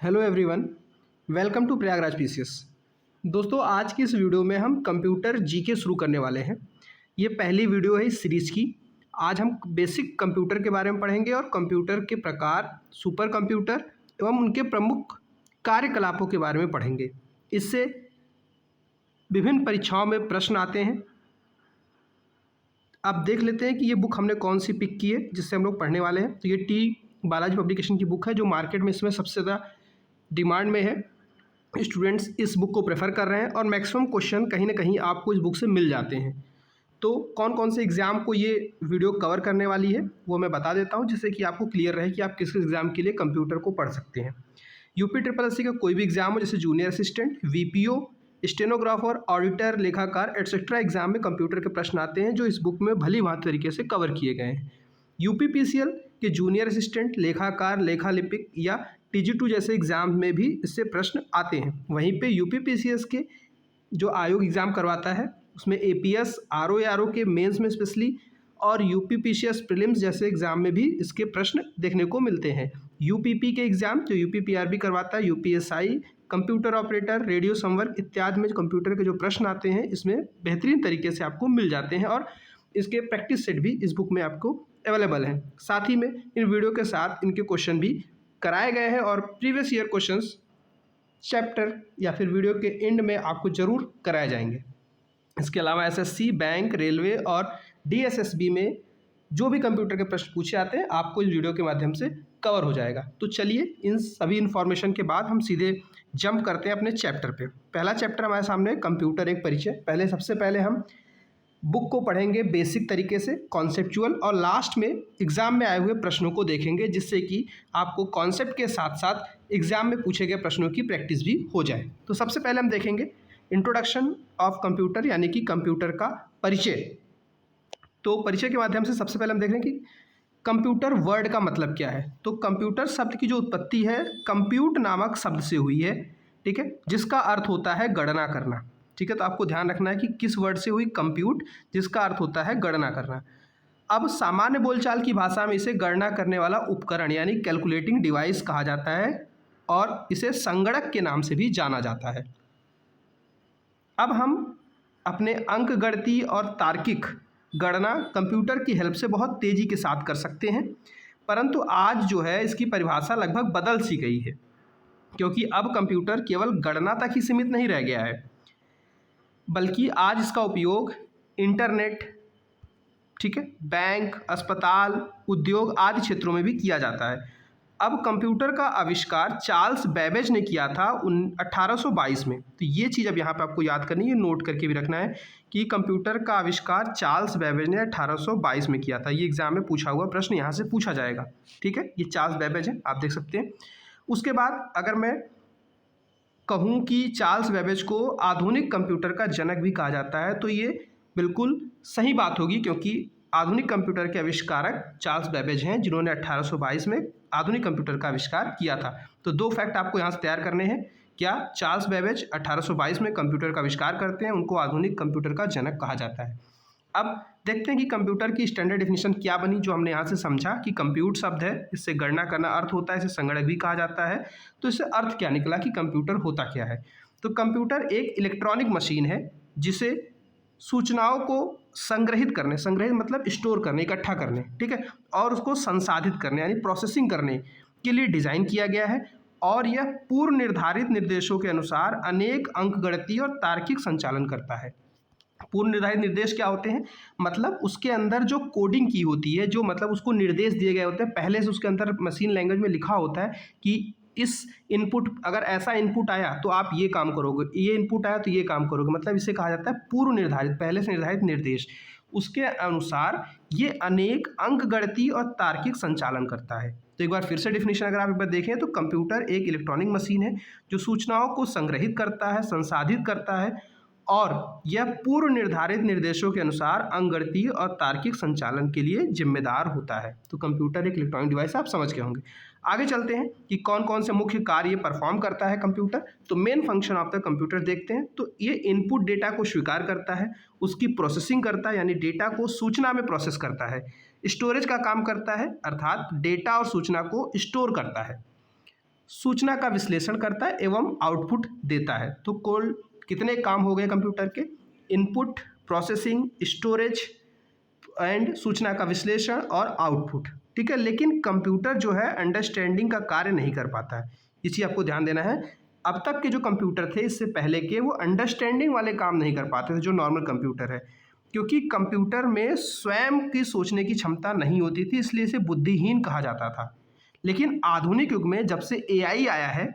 Hello everyone, welcome to Prayagraj PCS. दोस्तों, आज की इस वीडियो में हम कंप्यूटर जीके शुरू करने वाले हैं। ये पहली वीडियो है इस सीरीज़ की। आज हम बेसिक कंप्यूटर के बारे में पढ़ेंगे और कंप्यूटर के प्रकार, सुपर कंप्यूटर एवं उनके प्रमुख कार्यकलापों के बारे में पढ़ेंगे। इससे विभिन्न परीक्षाओं में प्रश्न आते हैं। आप देख लेते हैं कि ये बुक हमने कौन सी पिक की है जिससे हम लोग पढ़ने वाले हैं। तो ये टी बालाजी पब्लिकेशन की बुक है जो मार्केट में इसमें सबसे ज़्यादा डिमांड में है। स्टूडेंट्स इस बुक को प्रेफर कर रहे हैं और मैक्सिमम क्वेश्चन कहीं ना कहीं आपको इस बुक से मिल जाते हैं। तो कौन कौन से एग्ज़ाम को ये वीडियो कवर करने वाली है वो मैं बता देता हूँ, जिससे कि आपको क्लियर रहे कि आप किस एग्ज़ाम के लिए कंप्यूटर को पढ़ सकते हैं। यूपी ट्रिपल एससी का कोई भी एग्ज़ाम हो, जैसे junior assistant, VPO, stenographer, auditor, लेखाकार एटसेट्रा एग्जाम में कंप्यूटर के प्रश्न आते हैं जो इस बुक में भली भांति तरीके से कवर किए गए हैं। यूपीपीसीएल के जूनियर असिस्टेंट, लेखाकार, लेखा लिपिक या TG2 जैसे एग्ज़ाम में भी इससे प्रश्न आते हैं। वहीं पे यूपीपीसीएस के जो आयोग एग्ज़ाम करवाता है उसमें एपीएस, आरओ के मेंस में स्पेशली और यूपीपीसीएस प्रीलिम्स जैसे एग्ज़ाम में भी इसके प्रश्न देखने को मिलते हैं। यूपीपी के एग्ज़ाम जो यूपीपीआरबी करवाता है, यूपीएसआई, कंप्यूटर ऑपरेटर, रेडियो संवर्ग इत्यादि में जो कंप्यूटर के जो प्रश्न आते हैं इसमें बेहतरीन तरीके से आपको मिल जाते हैं और इसके प्रैक्टिस सेट भी इस बुक में आपको अवेलेबल हैं। साथ ही में इन वीडियो के साथ इनके क्वेश्चन भी कराए गए हैं और प्रीवियस ईयर क्वेश्चंस चैप्टर या फिर वीडियो के एंड में आपको ज़रूर कराए जाएंगे। इसके अलावा एसएससी, बैंक, रेलवे और डीएसएसबी में जो भी कंप्यूटर के प्रश्न पूछे आते हैं आपको इस वीडियो के माध्यम से कवर हो जाएगा। तो चलिए इन सभी इन्फॉर्मेशन के बाद हम सीधे जंप करते हैं अपने चैप्टर पे। पहला चैप्टर हमारे सामने कंप्यूटर एक परिचय। सबसे पहले हम बुक को पढ़ेंगे बेसिक तरीके से, कॉन्सेप्चुअल, और लास्ट में एग्ज़ाम में आए हुए प्रश्नों को देखेंगे जिससे कि आपको कॉन्सेप्ट के साथ साथ एग्ज़ाम में पूछे गए प्रश्नों की प्रैक्टिस भी हो जाए। तो सबसे पहले हम देखेंगे इंट्रोडक्शन ऑफ कंप्यूटर, यानी कि कंप्यूटर का परिचय। तो परिचय के माध्यम से सबसे पहले हम देख रहे हैं कि कंप्यूटर वर्ड का मतलब क्या है। तो कंप्यूटर शब्द की जो उत्पत्ति है कंप्यूट नामक शब्द से हुई है, ठीक है, जिसका अर्थ होता है गणना करना। ठीक है, तो आपको ध्यान रखना है कि किस वर्ड से हुई, कंप्यूट, जिसका अर्थ होता है गणना करना। अब सामान्य बोलचाल की भाषा में इसे गणना करने वाला उपकरण यानी कैलकुलेटिंग डिवाइस कहा जाता है और इसे संगणक के नाम से भी जाना जाता है। अब हम अपने अंक गणितीय और तार्किक गणना कंप्यूटर की हेल्प से बहुत तेज़ी के साथ कर सकते हैं, परंतु आज जो है इसकी परिभाषा लगभग बदल सी गई है, क्योंकि अब कंप्यूटर केवल गणना तक ही सीमित नहीं रह गया है, बल्कि आज इसका उपयोग इंटरनेट, ठीक है, बैंक, अस्पताल, उद्योग आदि क्षेत्रों में भी किया जाता है। अब कंप्यूटर का आविष्कार चार्ल्स बेबेज ने किया था 1822 में। तो ये चीज़ अब यहाँ पे आपको याद करनी है, नोट करके भी रखना है कि कंप्यूटर का आविष्कार चार्ल्स बेबेज ने 1822 में किया था। ये एग्जाम में पूछा हुआ प्रश्न यहाँ से पूछा जाएगा, ठीक है। ये चार्ल्स बेबेज है, आप देख सकते हैं। उसके बाद अगर मैं कहूँ कि चार्ल्स बेबेज को आधुनिक कंप्यूटर का जनक भी कहा जाता है तो ये बिल्कुल सही बात होगी, क्योंकि आधुनिक कंप्यूटर के आविष्कारक चार्ल्स बेबेज हैं जिन्होंने 1822 में आधुनिक कंप्यूटर का आविष्कार किया था। तो दो फैक्ट आपको यहाँ से तैयार करने हैं। क्या चार्ल्स बेबेज 1822 में कंप्यूटर का आविष्कार करते हैं, उनको आधुनिक कंप्यूटर का जनक कहा जाता है। अब देखते हैं कि कंप्यूटर की स्टैंडर्ड डेफिनेशन क्या बनी, जो हमने यहाँ से समझा कि कंप्यूट शब्द है, इससे गणना करना अर्थ होता है, इसे संगणक भी कहा जाता है। तो इससे अर्थ क्या निकला कि कंप्यूटर होता क्या है। तो कंप्यूटर एक इलेक्ट्रॉनिक मशीन है जिसे सूचनाओं को संग्रहित मतलब स्टोर करने, इकट्ठा करने, ठीक है, और उसको संसाधित करने यानी प्रोसेसिंग करने के लिए डिज़ाइन किया गया है। और यह पूर्व निर्धारित निर्देशों के अनुसार अनेक अंकगणितीय और तार्किक संचालन करता है। पूर्व निर्धारित निर्देश क्या होते हैं, मतलब उसके अंदर जो कोडिंग की होती है, जो मतलब उसको निर्देश दिए गए होते हैं, पहले से उसके अंदर मशीन लैंग्वेज में लिखा होता है कि इस इनपुट, अगर ऐसा इनपुट आया तो आप ये काम करोगे, ये इनपुट आया तो ये काम करोगे, मतलब इसे कहा जाता है पूर्व निर्धारित, पहले से निर्धारित निर्देश। उसके अनुसार ये अनेक अंकगणितीय और तार्किक संचालन करता है। तो एक बार फिर से डेफिनेशन अगर आप एक बार देखें तो कंप्यूटर एक इलेक्ट्रॉनिक मशीन है जो सूचनाओं को संग्रहित करता है, संसाधित करता है और यह पूर्व निर्धारित निर्देशों के अनुसार अंकगणितीय और तार्किक संचालन के लिए जिम्मेदार होता है। तो कंप्यूटर एक इलेक्ट्रॉनिक डिवाइस आप समझ गए होंगे। आगे चलते हैं कि कौन कौन से मुख्य कार्य परफॉर्म करता है कंप्यूटर। तो main function of the computer देखते हैं। तो ये इनपुट डेटा को स्वीकार करता है, उसकी प्रोसेसिंग करता है यानी डेटा को सूचना में प्रोसेस करता है, स्टोरेज का काम करता है अर्थात डेटा और सूचना को स्टोर करता है, सूचना का विश्लेषण करता है एवं आउटपुट देता है। तो कुल कितने काम हो गए कंप्यूटर के? इनपुट, प्रोसेसिंग, स्टोरेज एंड सूचना का विश्लेषण और आउटपुट, ठीक है। लेकिन कंप्यूटर जो है अंडरस्टैंडिंग का कार्य नहीं कर पाता है, ये चीज़ आपको ध्यान देना है। अब तक के जो कंप्यूटर थे इससे पहले के, वो अंडरस्टैंडिंग वाले काम नहीं कर पाते थे जो नॉर्मल कंप्यूटर है, क्योंकि कंप्यूटर में स्वयं की सोचने की क्षमता नहीं होती थी, इसलिए इसे बुद्धिहीन कहा जाता था। लेकिन आधुनिक युग में जब से एआई आया है,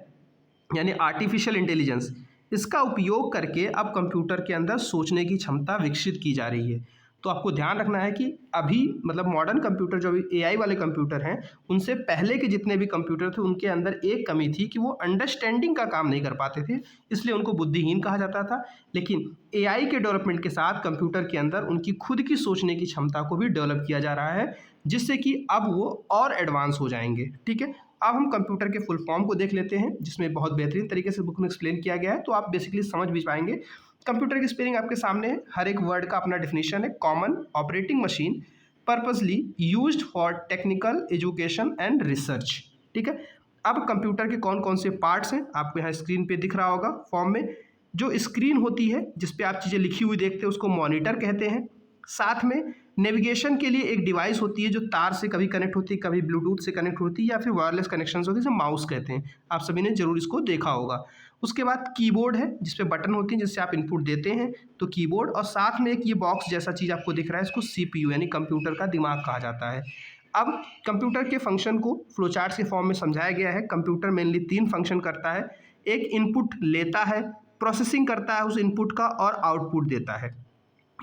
यानी आर्टिफिशियल इंटेलिजेंस, इसका उपयोग करके अब कंप्यूटर के अंदर सोचने की क्षमता विकसित की जा रही है। तो आपको ध्यान रखना है कि अभी मतलब मॉडर्न कंप्यूटर जो अभी एआई वाले कंप्यूटर हैं, उनसे पहले के जितने भी कंप्यूटर थे उनके अंदर एक कमी थी कि वो अंडरस्टैंडिंग का काम नहीं कर पाते थे, इसलिए उनको बुद्धिहीन कहा जाता था। लेकिन एआई के डेवलपमेंट के साथ कंप्यूटर के अंदर उनकी खुद की सोचने की क्षमता को भी डेवलप किया जा रहा है, जिससे कि अब वो और एडवांस हो जाएंगे, ठीक है। अब हम कंप्यूटर के फुल फॉर्म को देख लेते हैं, जिसमें बहुत बेहतरीन तरीके से बुक में एक्सप्लेन किया गया है, तो आप बेसिकली समझ भी पाएंगे। कंप्यूटर की स्पेलिंग आपके सामने है, हर एक वर्ड का अपना डिफिनीशन है। Common operating machine purposely used for technical education and research, ठीक है। अब कंप्यूटर के कौन कौन से पार्ट्स हैं आपको यहाँ स्क्रीन पे दिख रहा होगा फॉर्म में। जो स्क्रीन होती है जिस पे आप चीज़ें लिखी हुई देखते हैं उसको मॉनिटर कहते हैं। साथ में नेविगेशन के लिए एक डिवाइस होती है जो तार से कभी कनेक्ट होती है, कभी ब्लूटूथ से कनेक्ट होती है, या फिर वायरलेस कनेक्शन होती है, जिसे माउस कहते हैं। आप सभी ने जरूर इसको देखा होगा। उसके बाद कीबोर्ड है जिस पे बटन होती हैं जिससे आप इनपुट देते हैं, तो कीबोर्ड। और साथ में एक ये बॉक्स जैसा चीज़ आपको दिख रहा है, इसको सीपीयू यानी कंप्यूटर का दिमाग कहा जाता है। अब कंप्यूटर के फंक्शन को फ्लोचार्ट के फॉर्म में समझाया गया है। कंप्यूटर मेनली 3 फंक्शन करता है। एक इनपुट लेता है, प्रोसेसिंग करता है उस इनपुट का, और आउटपुट देता है।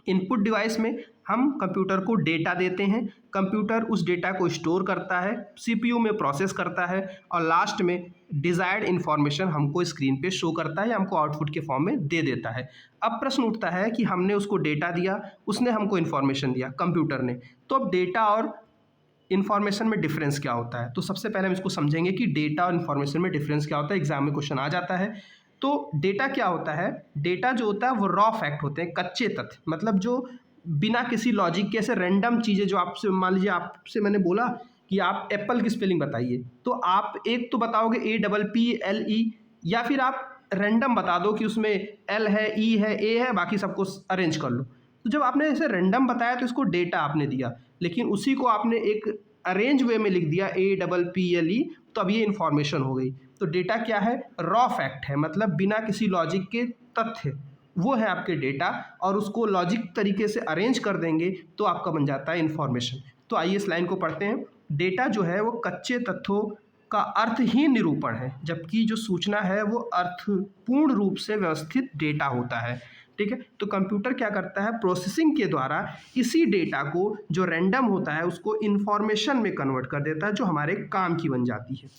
इनपुट डिवाइस में हम कंप्यूटर को डेटा देते हैं, कंप्यूटर उस डेटा को स्टोर करता है, सीपीयू में प्रोसेस करता है, और लास्ट में डिज़ायर्ड इन्फॉर्मेशन हमको स्क्रीन पे शो करता है या हमको आउटपुट के फॉर्म में दे देता है। अब प्रश्न उठता है कि हमने उसको डेटा दिया, उसने हमको इन्फॉर्मेशन दिया कंप्यूटर ने, तो अब डेटा और इन्फॉर्मेशन में डिफरेंस क्या होता है? तो सबसे पहले हम इसको समझेंगे कि डेटा और इन्फॉर्मेशन में डिफरेंस क्या होता है। एग्जाम में क्वेश्चन आ जाता है। तो डेटा क्या होता है? डेटा जो होता है वो रॉ फैक्ट होते हैं, कच्चे तथ्य, मतलब जो बिना किसी लॉजिक के ऐसे रैंडम चीज़ें जो आपसे, मान लीजिए आपसे मैंने बोला कि आप एप्पल की स्पेलिंग बताइए, तो आप एक तो बताओगे APPLE, या फिर आप रैंडम बता दो कि उसमें L है, E है, A है, बाकी सबको अरेंज कर लो। तो जब आपने ऐसे रैंडम बताया तो इसको डेटा आपने दिया, लेकिन उसी को आपने एक अरेंज वे में लिख दिया APPLE, तो अब ये इन्फॉर्मेशन हो गई। तो डेटा क्या है? रॉ फैक्ट है, मतलब बिना किसी लॉजिक के तथ्य, वो है आपके डेटा, और उसको लॉजिक तरीके से अरेंज कर देंगे तो आपका बन जाता है इन्फॉर्मेशन। तो आइए इस लाइन को पढ़ते हैं। डेटा जो है वो कच्चे तथ्यों का अर्थहीन निरूपण है, जबकि जो सूचना है वो अर्थपूर्ण रूप से व्यवस्थित डेटा होता है, ठीक है। तो कंप्यूटर क्या करता है? प्रोसेसिंग के द्वारा इसी डेटा को जो रैंडम होता है उसको इन्फॉर्मेशन में कन्वर्ट कर देता है, जो हमारे काम की बन जाती है।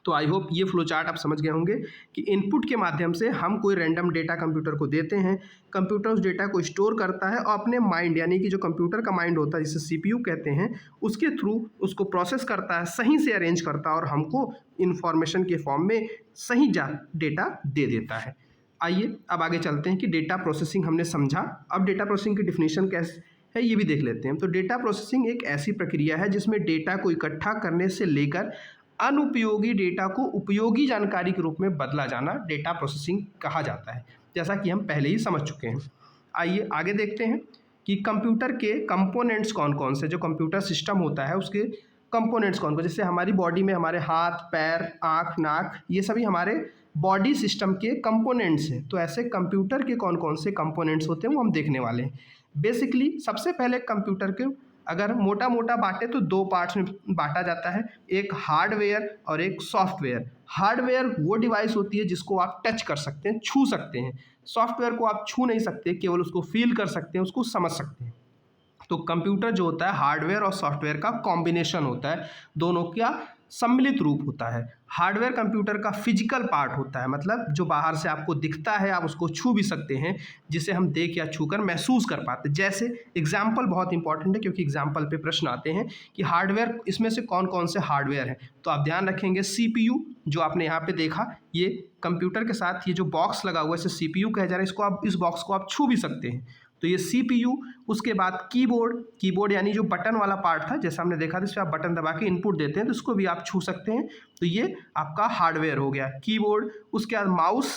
तो आई होप ये फ्लो चार्ट आप समझ गए होंगे कि इनपुट के माध्यम से हम कोई रैंडम डेटा कंप्यूटर को देते हैं, कंप्यूटर उस डेटा को स्टोर करता है और अपने माइंड, यानी कि जो कंप्यूटर का माइंड होता है जिसे सीपीयू कहते हैं, उसके थ्रू उसको प्रोसेस करता है, सही से अरेंज करता है और हमको इन्फॉर्मेशन के फॉर्म में सही डेटा दे देता है। आइए अब आगे चलते हैं कि डेटा प्रोसेसिंग हमने समझा, अब डेटा प्रोसेसिंग की डिफिनीशन कैसे है ये भी देख लेते हैं। तो डेटा प्रोसेसिंग एक ऐसी प्रक्रिया है जिसमें डेटा को इकट्ठा करने से लेकर अनुपयोगी डेटा को उपयोगी जानकारी के रूप में बदला जाना डेटा प्रोसेसिंग कहा जाता है, जैसा कि हम पहले ही समझ चुके हैं। आइए आगे देखते हैं कि कंप्यूटर के कंपोनेंट्स कौन कौन से, जो कंप्यूटर सिस्टम होता है उसके कंपोनेंट्स कौन कौन, जैसे हमारी बॉडी में हमारे हाथ, पैर, आँख, नाक, ये सभी हमारे बॉडी सिस्टम के कंपोनेंट्स हैं। तो ऐसे कंप्यूटर के कौन कौन से कंपोनेंट्स होते हैं वो हम देखने वाले हैं। बेसिकली सबसे पहले कंप्यूटर के अगर मोटा मोटा बांटे तो 2 पार्ट्स में बांटा जाता है, एक हार्डवेयर और एक सॉफ्टवेयर। हार्डवेयर वो डिवाइस होती है जिसको आप टच कर सकते हैं, छू सकते हैं। सॉफ्टवेयर को आप छू नहीं सकते, केवल उसको फील कर सकते हैं, उसको समझ सकते हैं। तो कंप्यूटर जो होता है हार्डवेयर और सॉफ्टवेयर का कॉम्बिनेशन होता है, दोनों का सम्मिलित रूप होता है। हार्डवेयर कंप्यूटर का फिजिकल पार्ट होता है, मतलब जो बाहर से आपको दिखता है, आप उसको छू भी सकते हैं, जिसे हम देख या छू कर महसूस कर पाते हैं। जैसे एग्जाम्पल बहुत इंपॉर्टेंट है क्योंकि एग्जाम्पल पे प्रश्न आते हैं कि हार्डवेयर इसमें से कौन कौन से हार्डवेयर हैं। तो आप ध्यान रखेंगे CPU जो आपने यहाँ पे देखा, ये कंप्यूटर के साथ ये जो बॉक्स लगा हुआ है इसे CPU कहा जा रहा है, इसको आप, इस बॉक्स को आप छू भी सकते हैं। तो ये CPU, उसके बाद कीबोर्ड यानी जो बटन वाला पार्ट था, जैसा हमने देखा था, इसमें आप बटन दबा के इनपुट देते हैं तो इसको भी आप छू सकते हैं, तो ये आपका हार्डवेयर हो गया कीबोर्ड। उसके बाद माउस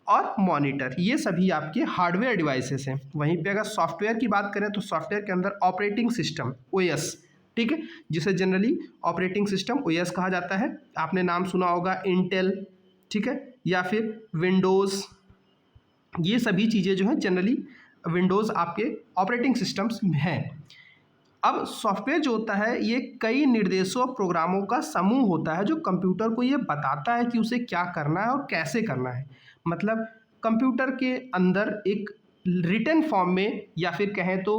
और मॉनिटर, ये सभी आपके हार्डवेयर डिवाइसेस हैं। वहीं पे अगर सॉफ्टवेयर की बात करें तो सॉफ्टवेयर के अंदर ऑपरेटिंग सिस्टम OS, ठीक है, जिसे जनरली ऑपरेटिंग सिस्टम OS कहा जाता है। आपने नाम सुना होगा इंटेल, ठीक है, या फिर विंडोज़, ये सभी चीज़ें जो हैं जनरली विंडोज़ आपके ऑपरेटिंग सिस्टम्स हैं। अब सॉफ्टवेयर जो होता है ये कई निर्देशों और प्रोग्रामों का समूह होता है जो कंप्यूटर को ये बताता है कि उसे क्या करना है और कैसे करना है। मतलब कंप्यूटर के अंदर एक रिटन फॉर्म में या फिर कहें तो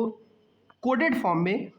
कोडेड फॉर्म में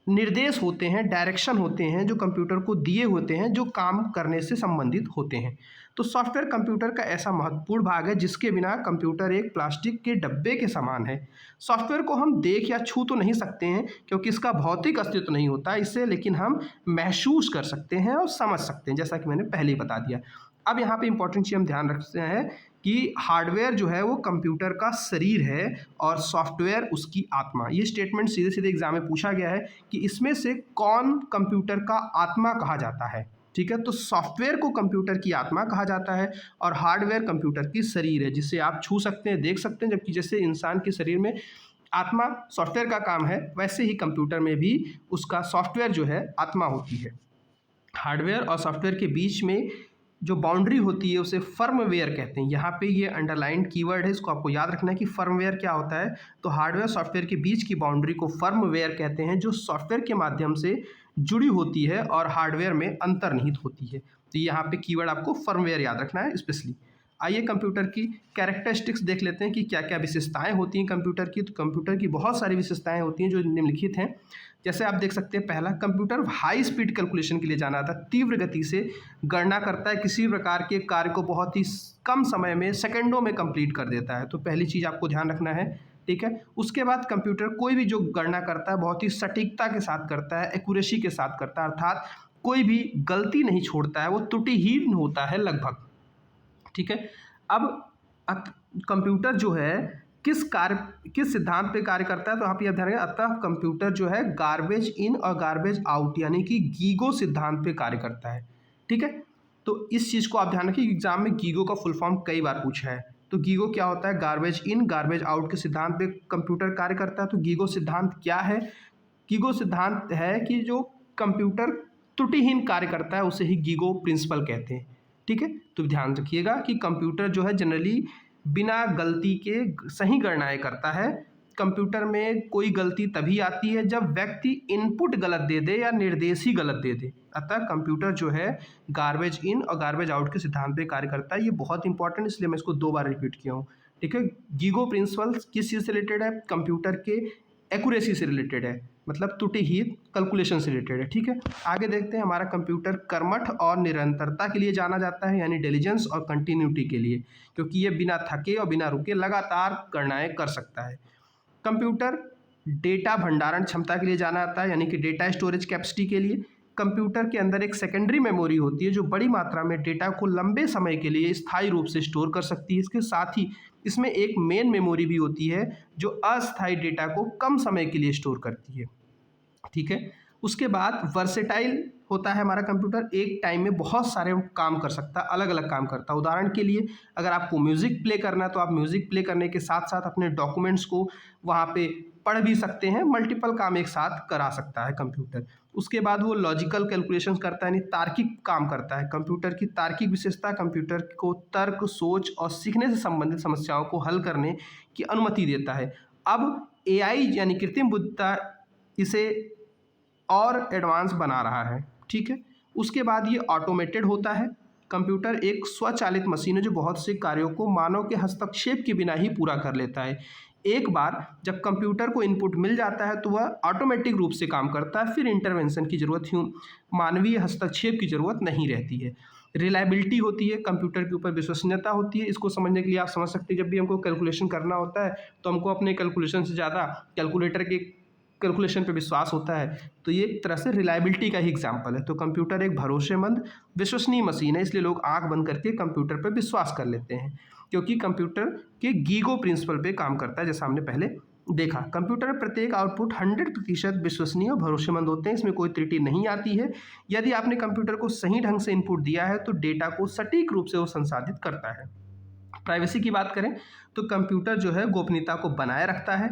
निर्देश होते हैं, डायरेक्शन होते हैं जो कंप्यूटर को दिए होते हैं, जो काम करने से संबंधित होते हैं। तो सॉफ्टवेयर कंप्यूटर का ऐसा महत्वपूर्ण भाग है जिसके बिना कंप्यूटर एक प्लास्टिक के डब्बे के समान है। सॉफ्टवेयर को हम देख या छू तो नहीं सकते हैं क्योंकि इसका भौतिक अस्तित्व नहीं होता इससे, लेकिन हम महसूस कर सकते हैं और समझ सकते हैं, जैसा कि मैंने पहले ही बता दिया। अब यहाँ पे इंपॉर्टेंट चीज़ हम ध्यान रखते हैं कि हार्डवेयर जो है वो कंप्यूटर का शरीर है और सॉफ्टवेयर उसकी आत्मा। ये स्टेटमेंट सीधे सीधे एग्जाम में पूछा गया है कि इसमें से कौन कंप्यूटर का आत्मा कहा जाता है, ठीक है। तो सॉफ्टवेयर को कंप्यूटर की आत्मा कहा जाता है और हार्डवेयर कंप्यूटर की शरीर है जिसे आप छू सकते हैं, देख सकते हैं। जबकि जैसे इंसान के शरीर में आत्मा सॉफ्टवेयर का काम है, वैसे ही कंप्यूटर में भी उसका सॉफ्टवेयर जो है आत्मा होती है। हार्डवेयर और सॉफ्टवेयर के बीच में जो बाउंड्री होती है उसे फर्मवेयर कहते हैं। यहाँ पे ये अंडरलाइंड कीवर्ड है, इसको आपको याद रखना है कि फर्मवेयर क्या होता है। तो हार्डवेयर सॉफ्टवेयर के बीच की बाउंड्री को फर्मवेयर कहते हैं, जो सॉफ्टवेयर के माध्यम से जुड़ी होती है और हार्डवेयर में अंतर्निहित होती है। तो यहाँ पे कीवर्ड आपको फर्मवेयर याद रखना है स्पेशली। आइए कंप्यूटर की कैरेक्टरिस्टिक्स देख लेते हैं कि क्या क्या विशेषताएं होती हैं कंप्यूटर की। तो कंप्यूटर की बहुत सारी विशेषताएं होती हैं जो निम्नलिखित हैं। जैसे आप देख सकते हैं, पहला, कंप्यूटर हाई स्पीड कैलकुलेशन के लिए जाना था, तीव्र गति से गणना करता है, किसी प्रकार के कार्य को बहुत ही कम समय में, सेकंडों में कंप्लीट कर देता है। तो पहली चीज़ आपको ध्यान रखना है, ठीक है। उसके बाद कंप्यूटर कोई भी जो गणना करता है बहुत ही सटीकता के साथ करता है, एक्यूरेसी के साथ करता है, अर्थात कोई भी गलती नहीं छोड़ता है, वो त्रुटिहीन होता है लगभग, ठीक है। अब कंप्यूटर जो है किस सिद्धांत पे कार्य करता है, तो आप ये ध्यान रखें, अतः कंप्यूटर जो है गार्बेज इन और गार्बेज आउट यानी कि गीगो सिद्धांत पे कार्य करता है, ठीक है। तो इस चीज़ को आप ध्यान रखिए, एग्जाम में गीगो का फुल फॉर्म कई बार पूछा है। तो गीगो क्या होता है, गार्बेज इन गार्बेज आउट के सिद्धांत पे कंप्यूटर कार्य करता है। तो गीगो सिद्धांत क्या है? गीगो सिद्धांत है कि जो कंप्यूटर त्रुटिहीन कार्य करता है उसे ही गीगो प्रिंसिपल कहते हैं, ठीक है। तो ध्यान रखिएगा कि कंप्यूटर जो है जनरली बिना गलती के सही गणनाएं करता है। कंप्यूटर में कोई गलती तभी आती है जब व्यक्ति इनपुट गलत दे दे या निर्देश ही गलत दे दे। अतः कंप्यूटर जो है गार्बेज इन और गार्बेज आउट के सिद्धांत पे कार्य करता है। ये बहुत इंपॉर्टेंट, इसलिए मैं इसको 2 बार रिपीट किया हूँ, ठीक है। गीगो प्रिंसिपल किस चीज़ से रिलेटेड है? कंप्यूटर के एक्यूरेसी से रिलेटेड है, मतलब त्रुटिहीन कैलकुलेशन से रिलेटेड है, ठीक है। आगे देखते हैं, हमारा कंप्यूटर कर्मठ और निरंतरता के लिए जाना जाता है, यानी डिलीजेंस और कंटिन्यूटी के लिए, क्योंकि ये बिना थके और बिना रुके लगातार गणनाएं कर सकता है। कंप्यूटर डेटा भंडारण क्षमता के लिए जाना जाता है, यानी कि डेटा स्टोरेज कैपेसिटी के लिए। कंप्यूटर के अंदर एक सेकेंडरी मेमोरी होती है जो बड़ी मात्रा में डेटा को लंबे समय के लिए स्थायी रूप से स्टोर कर सकती है। इसके साथ ही इसमें एक मेन मेमोरी भी होती है जो अस्थायी डेटा को कम समय के लिए स्टोर करती है, ठीक है। उसके बाद वर्सेटाइल होता है हमारा कंप्यूटर, एक टाइम में बहुत सारे काम कर सकता है, अलग अलग काम करता है। उदाहरण के लिए अगर आपको म्यूज़िक प्ले करना है तो आप म्यूज़िक प्ले करने के साथ साथ अपने डॉक्यूमेंट्स को वहाँ पे पढ़ भी सकते हैं। मल्टीपल काम एक साथ करा सकता है कंप्यूटर। उसके बाद वो लॉजिकल कैलकुलेशंस करता है, यानी तार्किक काम करता है। कंप्यूटर की तार्किक विशेषता कंप्यूटर को तर्क, सोच और सीखने से संबंधित समस्याओं को हल करने की अनुमति देता है। अब AI यानी कृत्रिम बुद्धिमत्ता इसे और एडवांस बना रहा है, ठीक है। उसके बाद ये ऑटोमेटेड होता है। कंप्यूटर एक स्वचालित मशीन है जो बहुत से कार्यों को मानव के हस्तक्षेप के बिना ही पूरा कर लेता है। एक बार जब कंप्यूटर को इनपुट मिल जाता है तो वह ऑटोमेटिक रूप से काम करता है, फिर इंटरवेंशन की ज़रूरत, मानवीय हस्तक्षेप की ज़रूरत नहीं रहती है। रिलायबिलिटी होती है, कंप्यूटर के ऊपर विश्वसनीयता होती है। इसको समझने के लिए आप समझ सकते हैं, जब भी हमको कैलकुलेशन करना होता है तो हमको अपने कैलकुलेशन से ज़्यादा कैलकुलेटर के कैलकुलेशन पे विश्वास होता है। तो ये एक तरह से रिलायबिलिटी का ही एग्जाम्पल है। तो कंप्यूटर एक भरोसेमंद विश्वसनीय मशीन है, इसलिए लोग आंख बंद करके कंप्यूटर पे विश्वास कर लेते हैं, क्योंकि कंप्यूटर के गीगो प्रिंसिपल पे काम करता है, जैसा हमने पहले देखा, कंप्यूटर में प्रत्येक आउटपुट 100% विश्वसनीय और भरोसेमंद होते हैं, इसमें कोई त्रुटि नहीं आती है। यदि आपने कंप्यूटर को सही ढंग से इनपुट दिया है तो डेटा को सटीक रूप से वो संसाधित करता है। प्राइवेसी की बात करें तो कंप्यूटर जो है गोपनीयता को बनाए रखता है।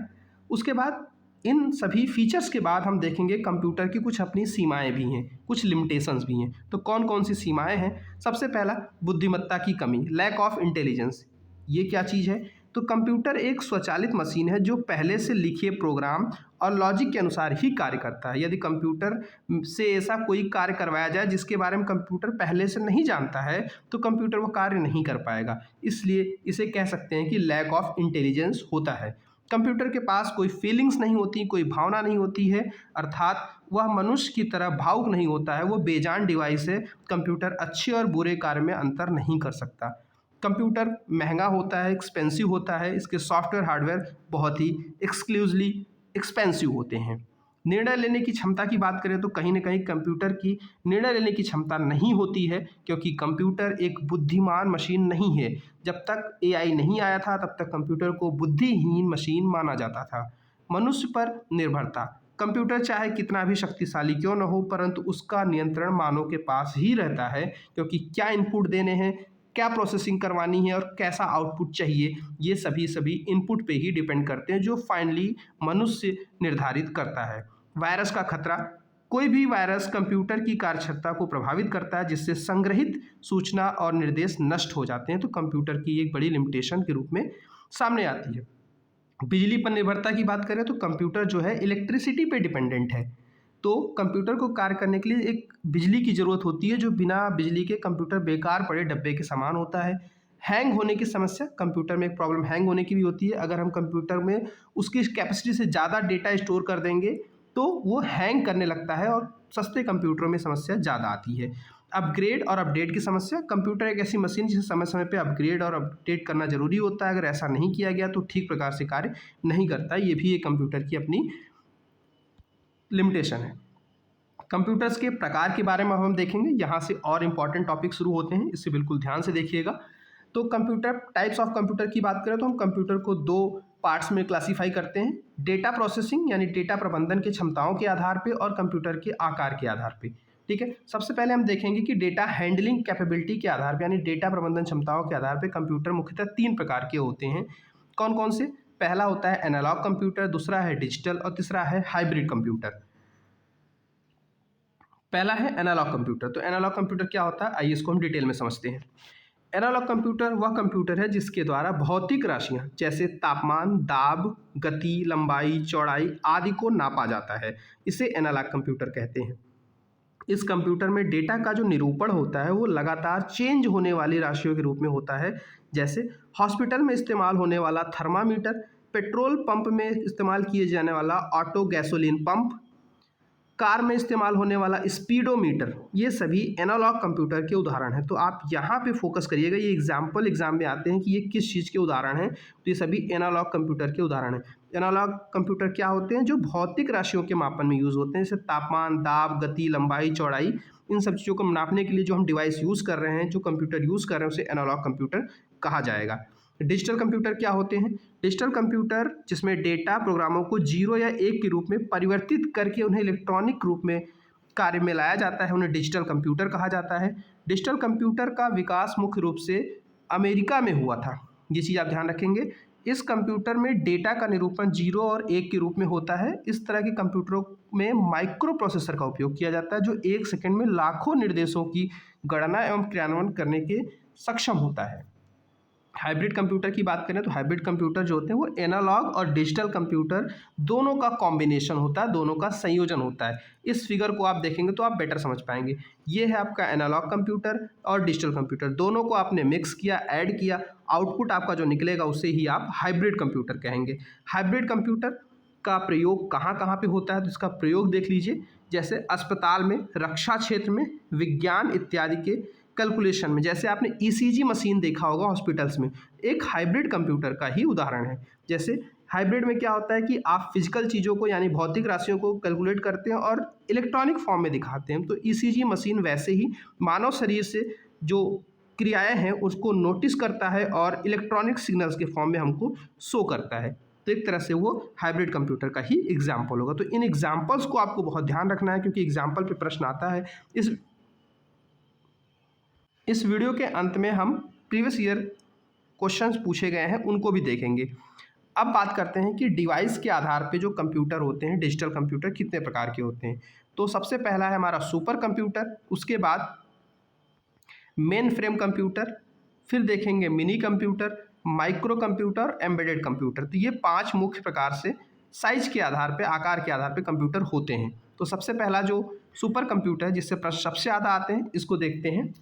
उसके बाद इन सभी फीचर्स के बाद हम देखेंगे कंप्यूटर की कुछ अपनी सीमाएं भी हैं, कुछ लिमिटेशंस भी हैं। तो कौन कौन सी सीमाएं हैं? सबसे पहला, बुद्धिमत्ता की कमी, लैक ऑफ इंटेलिजेंस। ये क्या चीज़ है? तो कंप्यूटर एक स्वचालित मशीन है जो पहले से लिखे प्रोग्राम और लॉजिक के अनुसार ही कार्य करता है। यदि कंप्यूटर से ऐसा कोई कार्य करवाया जाए जिसके बारे में कंप्यूटर पहले से नहीं जानता है तो कंप्यूटर वो कार्य नहीं कर पाएगा। इसलिए इसे कह सकते हैं कि लैक ऑफ इंटेलिजेंस होता है। कंप्यूटर के पास कोई फीलिंग्स नहीं होती, कोई भावना नहीं होती है, अर्थात वह मनुष्य की तरह भावुक नहीं होता है। वो बेजान डिवाइस है। कंप्यूटर अच्छे और बुरे कार्य में अंतर नहीं कर सकता। कंप्यूटर महंगा होता है, एक्सपेंसिव होता है। इसके सॉफ्टवेयर हार्डवेयर बहुत ही एक्सक्लूसिवली एक्सपेंसिव होते हैं। निर्णय लेने की क्षमता की बात करें तो कहीं ना कहीं कंप्यूटर की निर्णय लेने की क्षमता नहीं होती है, क्योंकि कंप्यूटर एक बुद्धिमान मशीन नहीं है। जब तक एआई नहीं आया था तब तक कंप्यूटर को बुद्धिहीन मशीन माना जाता था। मनुष्य पर निर्भरता, कंप्यूटर चाहे कितना भी शक्तिशाली क्यों न हो, परंतु उसका नियंत्रण मानव के पास ही रहता है, क्योंकि क्या इनपुट देने हैं, क्या प्रोसेसिंग करवानी है और कैसा आउटपुट चाहिए, ये सभी इनपुट पे ही डिपेंड करते हैं, जो फाइनली मनुष्य निर्धारित करता है। वायरस का खतरा, कोई भी वायरस कंप्यूटर की कार्यक्षमता को प्रभावित करता है, जिससे संग्रहित सूचना और निर्देश नष्ट हो जाते हैं। तो कंप्यूटर की एक बड़ी लिमिटेशन के रूप में सामने आती है। बिजली पर निर्भरता की बात करें तो कंप्यूटर जो है इलेक्ट्रिसिटी पे डिपेंडेंट है। तो कंप्यूटर को कार्य करने के लिए एक बिजली की ज़रूरत होती है, जो बिना बिजली के कंप्यूटर बेकार पड़े डब्बे के समान होता है। हैंग होने की समस्या, कंप्यूटर में एक प्रॉब्लम हैंग होने की भी होती है। अगर हम कंप्यूटर में उसकी कैपेसिटी से ज़्यादा डेटा स्टोर कर देंगे तो वो हैंग करने लगता है और सस्ते कंप्यूटरों में समस्या ज़्यादा आती है। अपग्रेड और अपडेट की समस्या, कंप्यूटर एक ऐसी मशीन जिसे समय समय पे अपग्रेड और अपडेट करना ज़रूरी होता है। अगर ऐसा नहीं किया गया तो ठीक प्रकार से कार्य नहीं करता। ये भी एक कंप्यूटर की अपनी लिमिटेशन है। कंप्यूटर्स के प्रकार के बारे में हम देखेंगे। यहाँ से और इम्पॉर्टेंट टॉपिक शुरू होते हैं, इससे बिल्कुल ध्यान से देखिएगा। तो कंप्यूटर, टाइप्स ऑफ कंप्यूटर की बात करें तो हम कंप्यूटर को दो पार्ट्स में क्लासीफाई करते हैं। डेटा प्रोसेसिंग यानी डेटा प्रबंधन की क्षमताओं के आधार पे और कंप्यूटर के आकार के आधार पे। ठीक है, सबसे पहले हम देखेंगे कि डेटा हैंडलिंग कैपेबिलिटी के आधार पे यानी डेटा प्रबंधन क्षमताओं के आधार पे कंप्यूटर मुख्यतः 3 प्रकार के होते हैं। कौन कौन से? पहला होता है एनालॉग कंप्यूटर, दूसरा है डिजिटल और तीसरा है हाइब्रिड कंप्यूटर। पहला है एनालॉग कंप्यूटर। तो एनालॉग कंप्यूटर क्या होता है, आइए इसको हम डिटेल में समझते हैं। एनालॉग कंप्यूटर वह कंप्यूटर है जिसके द्वारा भौतिक राशियां जैसे तापमान, दाब, गति, लंबाई, चौड़ाई आदि को नापा जाता है। इसे एनालॉग कंप्यूटर कहते हैं। इस कंप्यूटर में डेटा का जो निरूपण होता है वो लगातार चेंज होने वाली राशियों के रूप में होता है। जैसे हॉस्पिटल में इस्तेमाल होने वाला थर्मामीटर, पेट्रोल पंप में इस्तेमाल किए जाने वाला ऑटो गैसोलीन पंप, कार में इस्तेमाल होने वाला स्पीडोमीटर, ये सभी एनालॉग कंप्यूटर के उदाहरण हैं। तो आप यहाँ पे फोकस करिएगा, ये एग्जाम में आते हैं कि ये किस चीज़ के उदाहरण हैं। तो ये सभी एनालॉग कंप्यूटर के उदाहरण हैं। एनालॉग कंप्यूटर क्या होते हैं? जो भौतिक राशियों के मापन में यूज़ होते हैं, जैसे तापमान, दाब, गति, लंबाई, चौड़ाई, इन सब चीज़ों को नापने के लिए जो हम डिवाइस यूज़ कर रहे हैं, जो कंप्यूटर यूज़ कर रहे हैं, उसे एनालॉग कंप्यूटर कहा जाएगा। डिजिटल कंप्यूटर क्या होते हैं? डिजिटल कंप्यूटर जिसमें डेटा प्रोग्रामों को 0 या 1 के रूप में परिवर्तित करके उन्हें इलेक्ट्रॉनिक रूप में कार्य में लाया जाता है, उन्हें डिजिटल कंप्यूटर कहा जाता है। डिजिटल कंप्यूटर का विकास मुख्य रूप से अमेरिका में हुआ था, ये चीज़ आप ध्यान रखेंगे। इस कंप्यूटर में डेटा का निरूपण 0 और 1 के रूप में होता है। इस तरह के कंप्यूटरों में माइक्रो प्रोसेसर का उपयोग किया जाता है, जो 1 सेकंड में लाखों निर्देशों की गणना एवं क्रियान्वयन करने के सक्षम होता है। हाइब्रिड कंप्यूटर की बात करें तो हाइब्रिड कंप्यूटर जो होते हैं वो एनालॉग और डिजिटल कंप्यूटर दोनों का कॉम्बिनेशन होता है, दोनों का संयोजन होता है। इस फिगर को आप देखेंगे तो आप बेटर समझ पाएंगे। ये है आपका एनालॉग कंप्यूटर और डिजिटल कंप्यूटर, दोनों को आपने मिक्स किया, ऐड किया, आउटपुट आपका जो निकलेगा उसे ही आप हाइब्रिड कंप्यूटर कहेंगे। हाइब्रिड कंप्यूटर का प्रयोग कहाँ कहाँ पे होता है, तो इसका प्रयोग देख लीजिए। जैसे अस्पताल में, रक्षा क्षेत्र में, विज्ञान इत्यादि के कैलकुलेशन में। जैसे आपने ईसीजी मशीन देखा होगा हॉस्पिटल्स में, एक हाइब्रिड कंप्यूटर का ही उदाहरण है। जैसे हाइब्रिड में क्या होता है कि आप फिजिकल चीज़ों को यानी भौतिक राशियों को कैलकुलेट करते हैं और इलेक्ट्रॉनिक फॉर्म में दिखाते हैं। तो ईसीजी मशीन वैसे ही मानव शरीर से जो क्रियाएं हैं उसको नोटिस करता है और इलेक्ट्रॉनिक सिग्नल्स के फॉर्म में हमको शो करता है। तो एक तरह से वो हाइब्रिड कंप्यूटर का ही एग्जाम्पल होगा। तो इन एग्जाम्पल्स को आपको बहुत ध्यान रखना है, क्योंकि एग्जाम्पल पे प्रश्न आता है। इस वीडियो के अंत में हम प्रीवियस ईयर क्वेश्चंस पूछे गए हैं उनको भी देखेंगे। अब बात करते हैं कि डिवाइस के आधार पे जो कंप्यूटर होते हैं, डिजिटल कंप्यूटर कितने प्रकार के होते हैं। तो सबसे पहला है हमारा सुपर कंप्यूटर, उसके बाद मेन फ्रेम कंप्यूटर, फिर देखेंगे mini computer, micro computer, embedded computer. तो ये 5 मुख्य प्रकार से साइज के आधार पे, आकार के आधार पे कंप्यूटर होते हैं। तो सबसे पहला जो सुपर कंप्यूटर है, जिससे प्रश्न सबसे ज़्यादा आते हैं, इसको देखते हैं।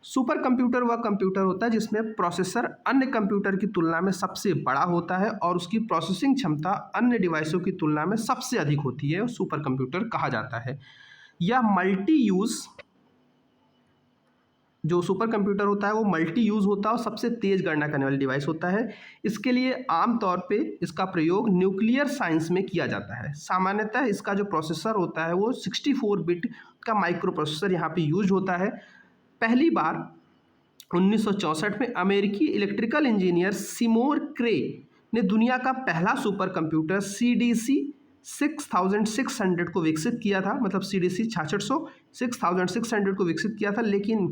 सुपर कंप्यूटर वह कंप्यूटर होता है जिसमें प्रोसेसर अन्य कंप्यूटर की तुलना में सबसे बड़ा होता है और उसकी प्रोसेसिंग क्षमता अन्य डिवाइसों की तुलना में सबसे अधिक होती है, और सुपर कंप्यूटर कहा जाता है। यह मल्टी यूज़, जो सुपर कंप्यूटर होता है वो मल्टी यूज़ होता है और सबसे तेज़ गणना करने वाली डिवाइस होता है। इसके लिए आमतौर पे इसका प्रयोग न्यूक्लियर साइंस में किया जाता है। सामान्यतः इसका जो प्रोसेसर होता है वो 64 बिट का माइक्रो प्रोसेसर यहाँ पे यूज होता है। पहली बार 1964 में अमेरिकी इलेक्ट्रिकल इंजीनियर सिमोर क्रे ने दुनिया का पहला सुपर कंप्यूटर CDC 6600 को विकसित किया था। मतलब CDC 6600 को विकसित किया था, लेकिन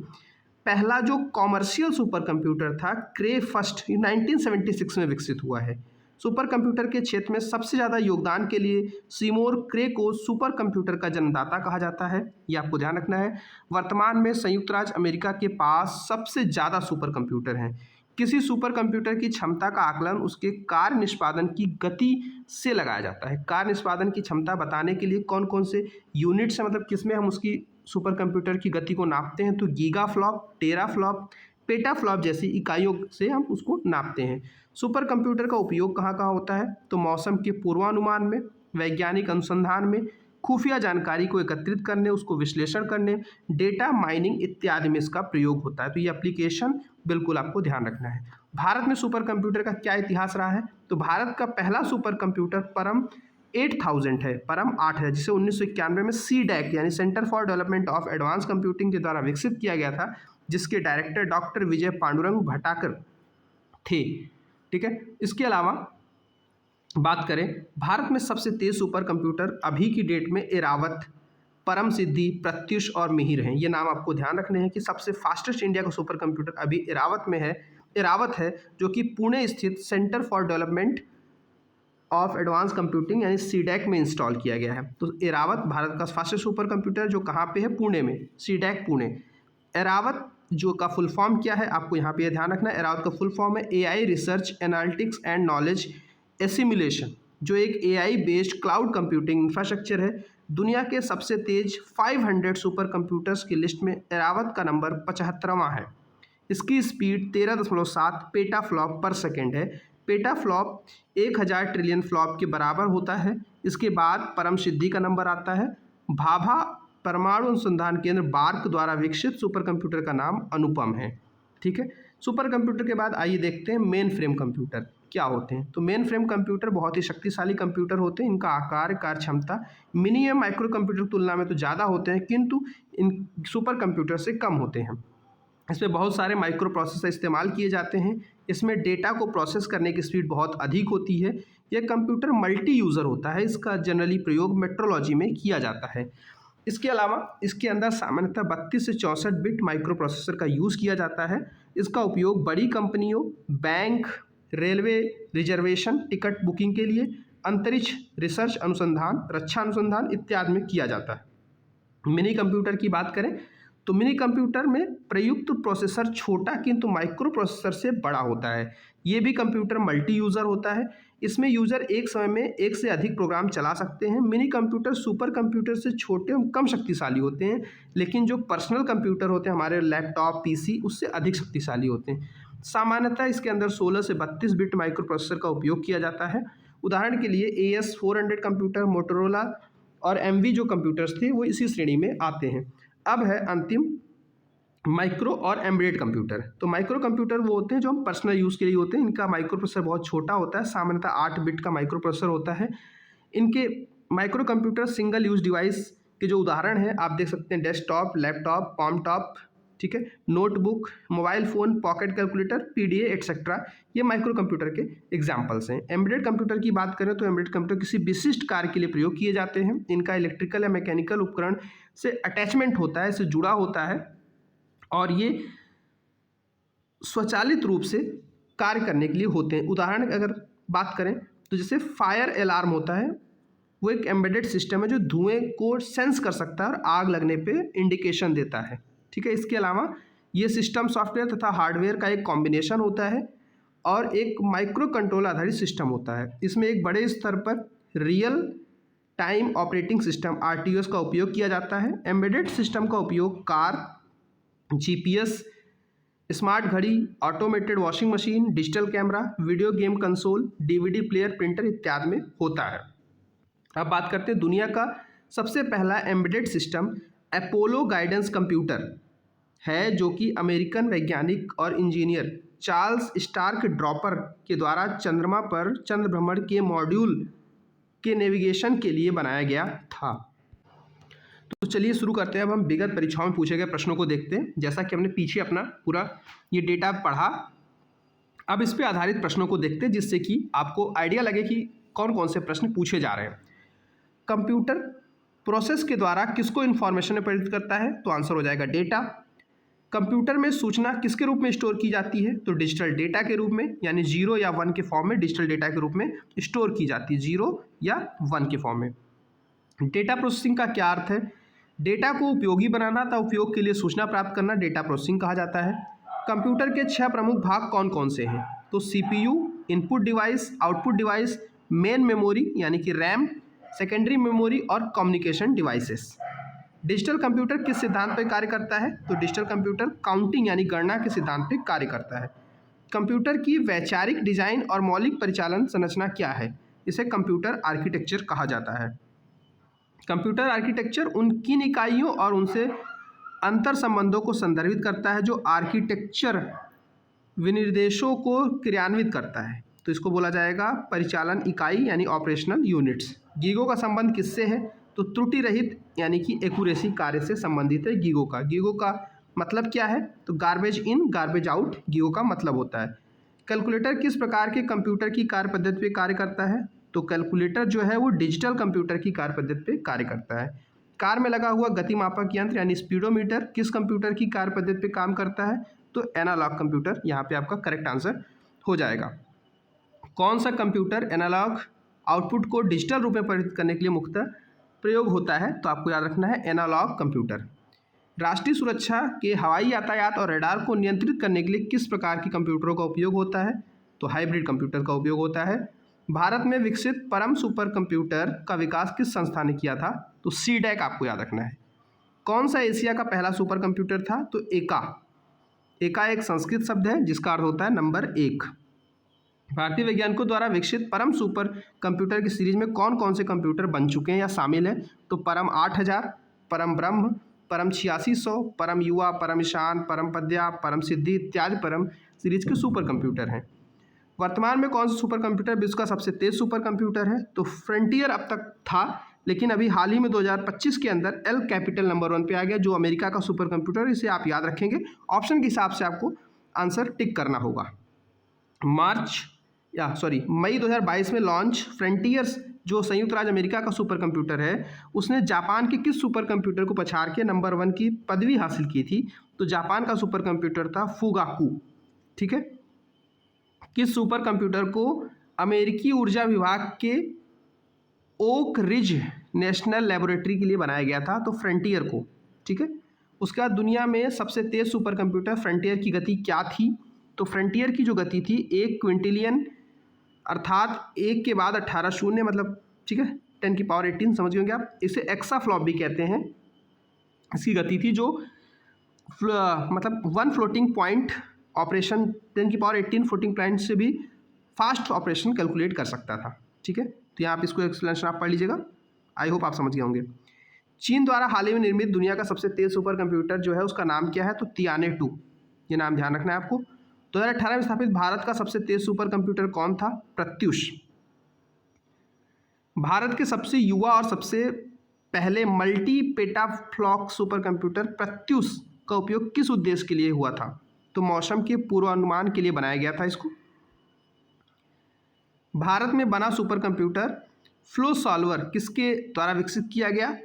पहला जो कॉमर्शियल सुपर कंप्यूटर था क्रे फर्स्ट 1976 में विकसित हुआ है। सुपर कंप्यूटर के क्षेत्र में सबसे ज़्यादा योगदान के लिए सिमोर क्रे को सुपर कंप्यूटर का जन्मदाता कहा जाता है, ये आपको ध्यान रखना है। वर्तमान में संयुक्त राज्य अमेरिका के पास सबसे ज़्यादा सुपर कंप्यूटर हैं। किसी सुपर कंप्यूटर की क्षमता का आकलन उसके कार्य निष्पादन की गति से लगाया जाता है। कार्य निष्पादन की क्षमता बताने के लिए कौन कौन से यूनिट्स हैं, मतलब किसमें हम उसकी सुपर कंप्यूटर की गति को नापते हैं, तो गीगा फ्लॉप, टेरा फ्लॉप, पेटा फ्लॉप जैसी इकाइयों से हम उसको नापते हैं। सुपर कंप्यूटर का उपयोग कहाँ कहाँ होता है, तो मौसम के पूर्वानुमान में, वैज्ञानिक अनुसंधान में, खुफिया जानकारी को एकत्रित करने, उसको विश्लेषण करने, डेटा माइनिंग इत्यादि में इसका प्रयोग होता है। तो ये एप्लीकेशन बिल्कुल आपको ध्यान रखना है। भारत में सुपर कंप्यूटर का क्या इतिहास रहा है, तो भारत का पहला सुपर कंप्यूटर परम 8000 है, परम 8 है, जिसे 1991 में CDAC यानी centre for development of advance computing के द्वारा विकसित किया गया था, जिसके डायरेक्टर डॉक्टर विजय पांडुरंग भटाकर थे। ठीक है, इसके अलावा बात करें भारत में सबसे तेज सुपर कंप्यूटर अभी की डेट में एरावत, परम सिद्धि, प्रत्युष और मिहिर हैं। ये नाम आपको ध्यान रखने हैं कि सबसे फास्टेस्ट इंडिया का सुपर कंप्यूटर अभी एरावत में है, एरावत है, जो कि पुणे स्थित centre for development of advance computing यानी CDAC में इंस्टॉल किया गया है। तो एरावत भारत का फास्टेस्ट सुपर कंप्यूटर जो कहाँ पे है, पुणे में, CDAC पुणे। एरावत जो का फुल फॉर्म क्या है, आपको यहाँ पे ध्यान रखना है। एरावत का फुल फॉर्म है AI research analytics and knowledge assimilation, जो एक AI based cloud computing infrastructure है। दुनिया के सबसे तेज 500 सुपर कंप्यूटर्स की लिस्ट में एरावत का नंबर 75वां है। इसकी स्पीड 13.7 पेटा फ्लॉप पर सेकेंड है। पेटा फ्लॉप 1000 ट्रिलियन फ्लॉप के बराबर होता है। इसके बाद परम सिद्धि का नंबर आता है। भाभा परमाणु अनुसंधान केंद्र बार्क द्वारा विकसित सुपर कंप्यूटर का नाम अनुपम है। ठीक है, सुपर कंप्यूटर के बाद आइए देखते हैं मेन फ्रेम कंप्यूटर क्या होते हैं। तो मेन फ्रेम कंप्यूटर बहुत ही शक्तिशाली कंप्यूटर होते हैं। इनका आकार, कार्य क्षमता मिनी या माइक्रो कंप्यूटर की तुलना में तो ज़्यादा होते हैं, किंतु इन सुपर कंप्यूटर से कम होते हैं। इसमें बहुत सारे माइक्रो प्रोसेसर इस्तेमाल किए जाते हैं। इसमें डेटा को प्रोसेस करने की स्पीड बहुत अधिक होती है। यह कंप्यूटर मल्टी यूज़र होता है। इसका जनरली प्रयोग मेट्रोलॉजी में किया जाता है। इसके अलावा इसके अंदर सामान्यतः 32 से 64 बिट माइक्रो प्रोसेसर का यूज़ किया जाता है। इसका उपयोग बड़ी कंपनियों, bank, railway reservation, ticket booking के लिए, अंतरिक्ष रिसर्च अनुसंधान, रक्षा अनुसंधान इत्यादि में किया जाता है। मिनी कंप्यूटर की बात करें तो मिनी कंप्यूटर में प्रयुक्त प्रोसेसर छोटा किंतु माइक्रो प्रोसेसर से बड़ा होता है। ये भी कंप्यूटर मल्टी यूज़र होता है। इसमें यूज़र एक समय में एक से अधिक प्रोग्राम चला सकते हैं। मिनी कंप्यूटर सुपर कंप्यूटर से छोटे और कम शक्तिशाली होते हैं, लेकिन जो पर्सनल कंप्यूटर होते हैं हमारे लैपटॉप, PC, उससे अधिक शक्तिशाली होते हैं। सामान्यतः इसके अंदर 16 से 32 बिट माइक्रो प्रोसेसर का उपयोग किया जाता है। उदाहरण के लिए AS400 कंप्यूटर, मोटोरोला और MV जो कंप्यूटर्स थे वो इसी श्रेणी में आते हैं। अब है अंतिम माइक्रो और एम्बेडेड कंप्यूटर। तो माइक्रो कंप्यूटर वो होते हैं जो हम पर्सनल यूज़ के लिए होते हैं। इनका माइक्रो प्रोसेसर बहुत छोटा होता है, सामान्यतः 8 बिट का माइक्रो प्रोसेसर होता है। इनके micro computer single use device के जो उदाहरण हैं आप देख सकते हैं, डेस्कटॉप, लैपटॉप, पॉम टॉप, ठीक है। Notebook, mobile phone, pocket calculator, PDA etcetera, ये माइक्रो कंप्यूटर के एग्जाम्पल्स हैं। एम्बेडेड कंप्यूटर की बात करें तो एम्बेडेड कंप्यूटर किसी विशिष्ट कार्य के लिए प्रयोग किए जाते हैं। इनका इलेक्ट्रिकल या मैकेनिकल उपकरण से अटैचमेंट होता है, इससे जुड़ा होता है और ये स्वचालित रूप से कार्य करने के लिए होते हैं। उदाहरण अगर बात करें तो जैसे फायर अलार्म होता है, वो एक एम्बेडेड सिस्टम है जो धुएं को सेंस कर सकता है और आग लगने पे इंडिकेशन देता है, ठीक है। इसके अलावा ये सिस्टम सॉफ्टवेयर तथा हार्डवेयर का एक कॉम्बिनेशन होता है और एक माइक्रो कंट्रोल आधारित सिस्टम होता है। इसमें एक बड़े स्तर पर real time operating system RTOS का उपयोग किया जाता है। एम्बेडेड सिस्टम का उपयोग कार, GPS, स्मार्ट घड़ी, automated washing machine, digital camera, video game console, DVD player, printer इत्यादि में होता है। अब बात करते हैं दुनिया का सबसे पहला embedded system Apollo guidance computer है, जो कि अमेरिकन वैज्ञानिक और इंजीनियर चार्ल्स स्टार्क ड्रॉपर के द्वारा चंद्रमा पर चंद्र भ्रमण के मॉड्यूल के नेविगेशन के लिए बनाया गया था। तो चलिए शुरू करते हैं। अब हम विगत परीक्षाओं में पूछे गए प्रश्नों को देखते हैं। जैसा कि हमने पीछे अपना पूरा ये डेटा पढ़ा, अब इस पे आधारित प्रश्नों को देखते हैं जिससे कि आपको आइडिया लगे कि कौन कौन से प्रश्न पूछे जा रहे हैं। कंप्यूटर प्रोसेस के द्वारा किसको इन्फॉर्मेशन में परिवर्तित करता है? तो आंसर हो जाएगा डेटा। कंप्यूटर में सूचना किसके रूप में स्टोर की जाती है? तो डिजिटल डेटा के रूप में, यानी 0 या 1 के फॉर्म में डिजिटल डेटा के रूप में स्टोर की जाती है, 0 या 1 के फॉर्म में। डेटा प्रोसेसिंग का क्या अर्थ है? डेटा को उपयोगी बनाना तथा उपयोग के लिए सूचना प्राप्त करना डेटा प्रोसेसिंग कहा जाता है। कंप्यूटर के 6 प्रमुख भाग कौन कौन से हैं? तो CPU, input device, output device, main memory यानी कि रैम, सेकेंडरी मेमोरी और कम्युनिकेशन डिवाइसेस। डिजिटल कंप्यूटर किस सिद्धांत पर कार्य करता है? तो डिजिटल कंप्यूटर काउंटिंग यानी गणना के सिद्धांत पर कार्य करता है। कंप्यूटर की वैचारिक डिजाइन और मौलिक परिचालन संरचना क्या है? इसे कंप्यूटर आर्किटेक्चर कहा जाता है। कंप्यूटर आर्किटेक्चर उन किन इकाइयों और उनसे अंतर संबंधों को संदर्भित करता है जो आर्किटेक्चर विनिर्देशों को क्रियान्वित करता है? तो इसको बोला जाएगा परिचालन इकाई यानी ऑपरेशनल यूनिट्स। गीगो का संबंध किससे है? तो त्रुटि रहित यानी कि एक्यूरेसी कार्य से संबंधित है गीगो का। गीगो का मतलब क्या है? तो garbage in garbage out GIGO का मतलब होता है। कैलकुलेटर किस प्रकार के कंप्यूटर की कार्य पद्धति पे कार्य करता है? तो कैलकुलेटर जो है वो डिजिटल कंप्यूटर की कार्य पद्धति पे कार्य करता है। कार में लगा हुआ गति मापक यंत्र यानी स्पीडोमीटर किस कंप्यूटर की कार्य पद्धति पे काम करता है? तो एनालॉग कंप्यूटर, यहाँ पे आपका करेक्ट आंसर हो जाएगा। कौन सा कंप्यूटर एनालॉग आउटपुट को डिजिटल रूप में परिवर्तित करने के लिए मुख्यतः प्रयोग होता है? तो आपको याद रखना है एनालॉग कंप्यूटर। राष्ट्रीय सुरक्षा के हवाई यातायात और रडार को नियंत्रित करने के लिए किस प्रकार के कंप्यूटरों का उपयोग होता है? तो हाइब्रिड कंप्यूटर का उपयोग होता है। भारत में विकसित परम सुपर कंप्यूटर का विकास किस संस्था ने किया था? तो CDAC आपको याद रखना है। कौन सा एशिया का पहला सुपर कंप्यूटर था? तो एका। एका एक संस्कृत शब्द है जिसका अर्थ होता है नंबर 1। भारतीय वैज्ञानिकों द्वारा विकसित परम सुपर कंप्यूटर की सीरीज में कौन कौन से कंप्यूटर बन चुके हैं या शामिल हैं? तो परम 8000, परम ब्रह्म, परम 8600, परम युवा, परम ईशान, परम पद्या, परम सिद्धि इत्यादि परम सीरीज के सुपर कंप्यूटर हैं। वर्तमान में कौन सा सुपर कंप्यूटर विश्व का सबसे तेज सुपर कंप्यूटर है? तो फ्रंटियर अब तक था, लेकिन अभी हाल ही में 2025 के अंदर एल कैपिटल नंबर 1 पे आ गया, जो अमेरिका का सुपर कंप्यूटर। इसे आप याद रखेंगे, ऑप्शन के हिसाब से आपको आंसर टिक करना होगा। मई 2022 में लॉन्च फ्रंटियर्स जो संयुक्त राज्य अमेरिका का सुपर कंप्यूटर है, उसने जापान के किस सुपर कंप्यूटर को पछाड़ के नंबर 1 की पदवी हासिल की थी? तो जापान का सुपर कंप्यूटर था फुगाकू, ठीक है। किस सुपर कंप्यूटर को अमेरिकी ऊर्जा विभाग के ओक रिज नेशनल लेबोरेटरी के लिए बनाया गया था? तो फ्रंटियर को, ठीक है। उसके बाद दुनिया में सबसे तेज सुपर कंप्यूटर फ्रंटियर की गति क्या थी? तो फ्रंटियर की जो गति थी 1 क्विंटिलियन अर्थात 1 के बाद 18 शून्य, मतलब ठीक है 10 की पावर 18, समझ गए होंगे आप। इसे एक्साफ्लॉप भी कहते हैं। इसकी गति थी जो मतलब 1 फ्लोटिंग पॉइंट ऑपरेशन 10 की पावर 18 फ्लोटिंग पॉइंट से भी फास्ट ऑपरेशन कैलकुलेट कर सकता था, ठीक है। तो यहाँ आप इसको एक्सप्लेनेशन आप पढ़ लीजिएगा, आई होप आप समझ गए होंगे। चीन द्वारा हाल ही में निर्मित दुनिया का सबसे तेज सुपर कंप्यूटर जो है उसका नाम क्या है? तो तियाने 2, ये नाम ध्यान रखना है आपको। 2018 में स्थापित भारत का सबसे तेज सुपर कंप्यूटर कौन था? प्रत्युष। भारत के सबसे युवा और सबसे पहले multi petaflop super computer Pratyush का उपयोग किस उद्देश्य के लिए हुआ था? तो मौसम के पूर्वानुमान के लिए बनाया गया था इसको। भारत में बना सुपर कंप्यूटर फ्लो सॉल्वर किसके द्वारा विकसित किया गया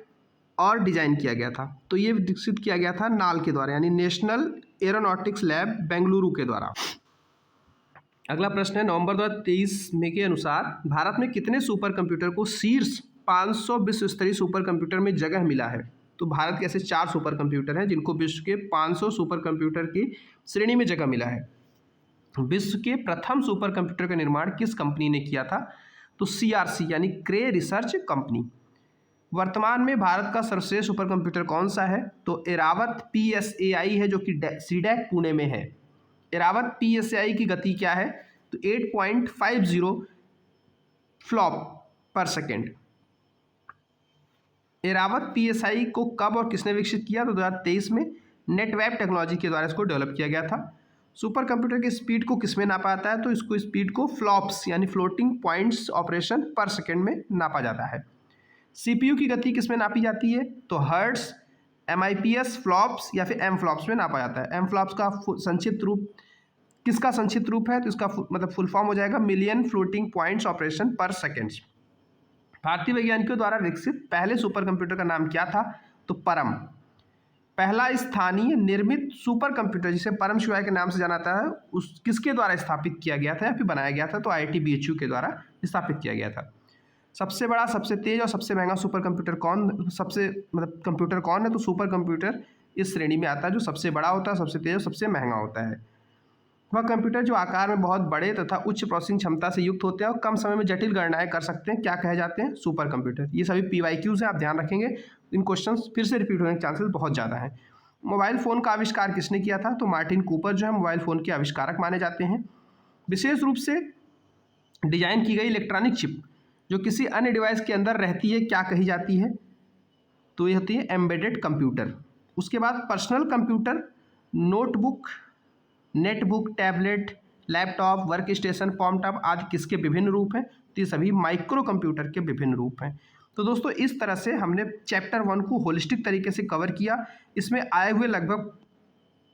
और डिजाइन किया गया था? तो ये विकसित किया गया था नाल के द्वारा, यानी नेशनल एरोनॉटिक्स लैब बेंगलुरु के द्वारा। अगला प्रश्न है, नवंबर 2023 में के अनुसार भारत में कितने सुपर कंप्यूटर को शीर्ष 500 विश्व स्तरीय सुपर कंप्यूटर में जगह मिला है? तो भारत के ऐसे 4 सुपर कंप्यूटर हैं जिनको विश्व के 500 सुपर कंप्यूटर की श्रेणी में जगह मिला है। विश्व के प्रथम सुपर कंप्यूटर का निर्माण किस कंपनी ने किया था? तो CRC यानी क्रे रिसर्च कंपनी। वर्तमान में भारत का सर्वश्रेष्ठ सुपर कंप्यूटर कौन सा है? तो एरावत PSAI है, जो कि सीडैक पुणे में है। एरावत PSAI की गति क्या है? तो 8.50 फ्लॉप पर सेकेंड। एरावत PSAI को कब और किसने विकसित किया? तो 2023 में नेटवेब टेक्नोलॉजी के द्वारा इसको डेवलप किया गया था। सुपर कंप्यूटर की स्पीड को किसमें नापा जाता है? तो इसको स्पीड को फ्लॉप्स यानी फ्लोटिंग पॉइंट्स ऑपरेशन पर सेकेंड में नापा जाता है। CPU की गति किसमें नापी जाती है? तो हर्ट्स, MIPS फ्लॉप्स या फिर M फ्लॉप्स में नापा जाता है। M फ्लॉप्स का संक्षिप्त रूप किसका संक्षिप्त रूप है? तो इसका मतलब फुल फॉर्म हो जाएगा मिलियन फ्लोटिंग पॉइंट्स ऑपरेशन पर सेकेंड। भारतीय वैज्ञानिकों द्वारा विकसित पहले सुपर कंप्यूटर का नाम क्या था? तो परम। पहला स्थानीय निर्मित सुपर कंप्यूटर जिसे परम शिवाय के नाम से जाना जाता है उस किसके द्वारा स्थापित किया गया था या फिर बनाया गया था? तो IIT BHU के द्वारा स्थापित किया गया था। सबसे बड़ा, सबसे तेज और सबसे महंगा सुपर कंप्यूटर कंप्यूटर कौन है? तो सुपर कंप्यूटर इस श्रेणी में आता है जो सबसे बड़ा होता है, सबसे तेज और सबसे महंगा होता है। वह कंप्यूटर जो आकार में बहुत बड़े तथा उच्च प्रोसेसिंग क्षमता से युक्त होते हैं और कम समय में जटिल गणनाएं कर सकते हैं, क्या कहे जाते हैं? Super computer. ये सभी PYQs हैं, आप ध्यान रखेंगे। इन क्वेश्चंस फिर से रिपीट होने के चांसेस बहुत ज़्यादा हैं। मोबाइल फ़ोन का आविष्कार किसने किया था? तो मार्टिन कूपर जो है मोबाइल फ़ोन के आविष्कारक माने जाते हैं। विशेष रूप से डिजाइन की गई इलेक्ट्रॉनिक चिप जो किसी अन्य डिवाइस के अंदर रहती है, क्या कही जाती है? तो ये होती है एम्बेडेड कंप्यूटर। उसके बाद personal computer, notebook, netbook, tablet, laptop, work station, palmtop आदि किसके विभिन्न रूप हैं? तो ये सभी माइक्रो कंप्यूटर के विभिन्न रूप हैं। तो दोस्तों इस तरह से हमने चैप्टर 1 को होलिस्टिक तरीके से कवर किया। इसमें आए हुए लगभग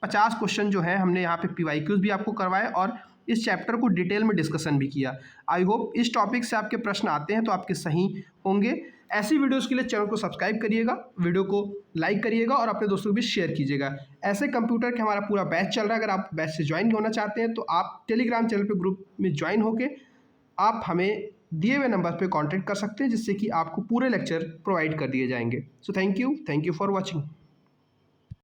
50 क्वेश्चन जो है हमने यहाँ पे PYQs भी आपको करवाए और इस चैप्टर को डिटेल में डिस्कशन भी किया। आई होप इस टॉपिक से आपके प्रश्न आते हैं तो आपके सही होंगे। ऐसी वीडियोस के लिए चैनल को सब्सक्राइब करिएगा, वीडियो को लाइक करिएगा और अपने दोस्तों को भी शेयर कीजिएगा। ऐसे कंप्यूटर के हमारा पूरा बैच चल रहा है, अगर आप बैच से ज्वाइन होना चाहते हैं तो आप टेलीग्राम चैनल पे ग्रुप में ज्वाइन होके आप हमें दिए हुए नंबर पे कांटेक्ट कर सकते हैं, जिससे कि आपको पूरे लेक्चर प्रोवाइड कर दिए जाएंगे। So thank you for watching.